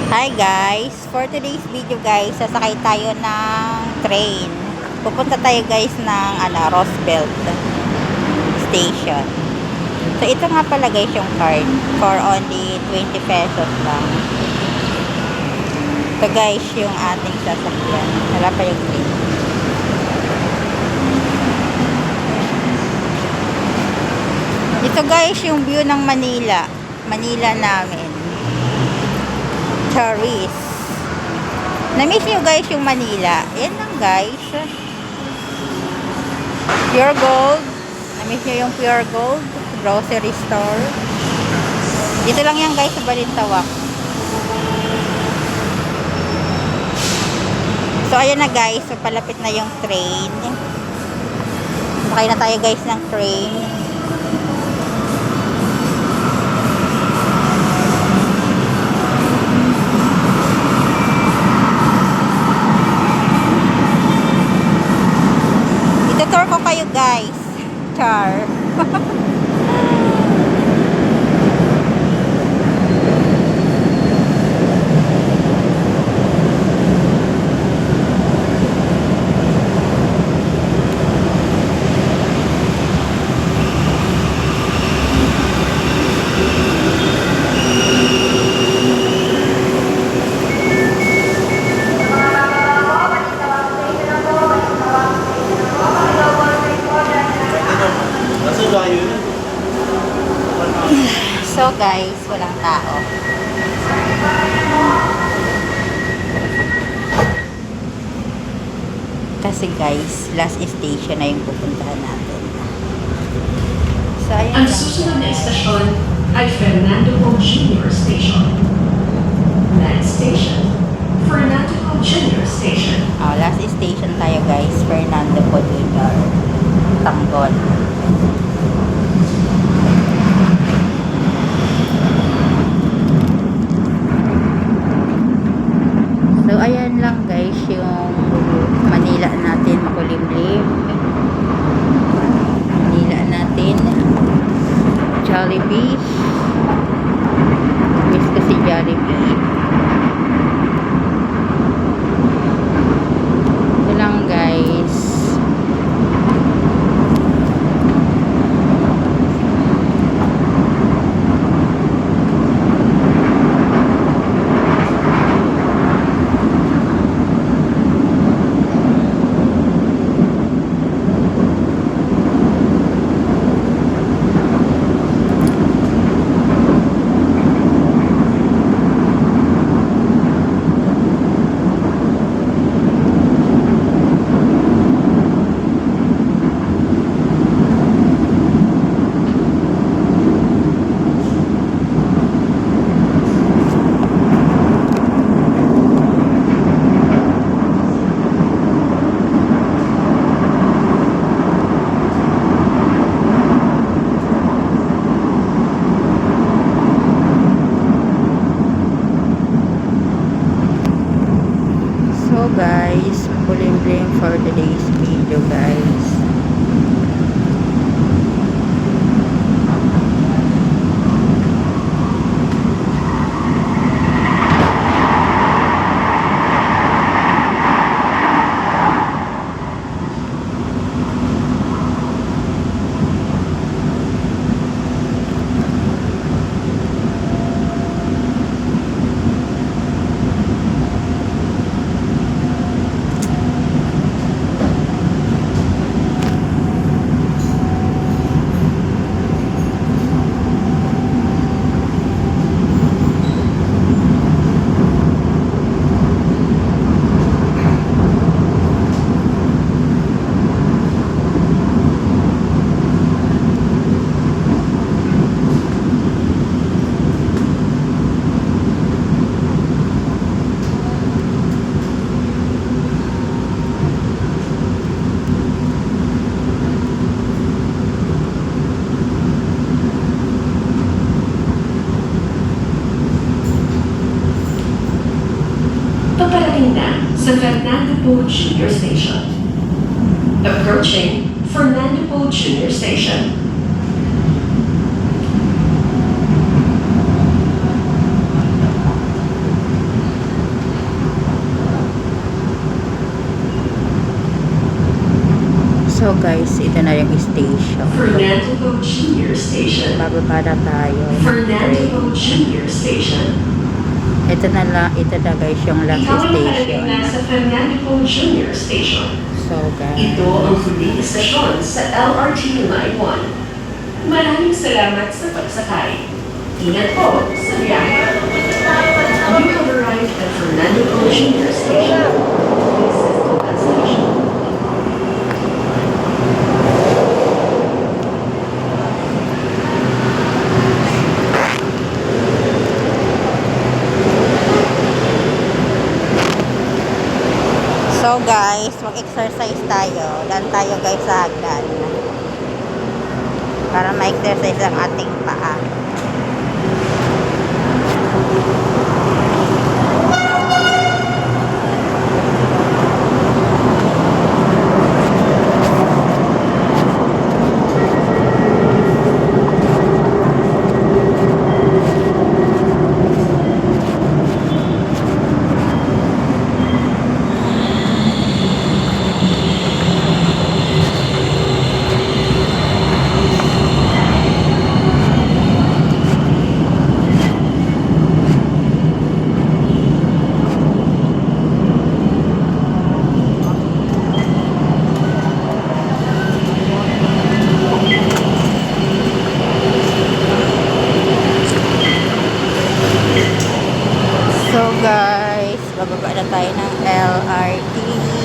Hi guys! For today's video guys, sasakay tayo ng train. Pupunta tayo guys ng Roosevelt Station. So ito nga pala guys yung card for only 20 pesos lang. Ito guys yung ating sasakyan. Wala pa yung train. Ito guys yung view ng Manila. Manila namin. Charis. Na-miss nyo guys yung Manila. Yan lang guys. Pure Gold. Na-miss nyo yung Pure Gold grocery store. Dito lang yan guys sa Balintawak. So ayan na guys. So palapit na yung train. Sakay na tayo guys ng train. Tutor ko kayo guys. Char. So guys, walang tao. Kasi guys, last station na yung pupuntahan natin. So ayan Ang susunod na estasyon ay Fernando Po Jr. Station. Next station, Fernando Po Jr. Station. Last station tayo guys, Fernando Po Jr. Tanggol. So ayan lang guys yung Manila natin, makulimlim. Manila natin, Jollibee. Miss ko si Jollibee. Ito lang guys. So guys, makulimlim for today's video guys. Paparating na sa Fernando Po Jr. Station. Approaching Fernando Po Jr. Station. So guys, ito na yung station. Fernando Junior Station. Bababa na tayo. Fernando Junior Station. Ito na guys yung last Ikaw ay nakarating station. na sa Fernando Junior Station. So guys, Ito ang huling istasyon sa LRT Line 1. Maraming salamat sa pagsakay. Ingat po sa biyahe. You have arrived at Fernando Junior Station. This is the last station. so guys, mag-exercise tayo. Dan tayo guys sa hagdan. Para ma-exercise ang ating paa. So guys, bababa na tayo ng LRT.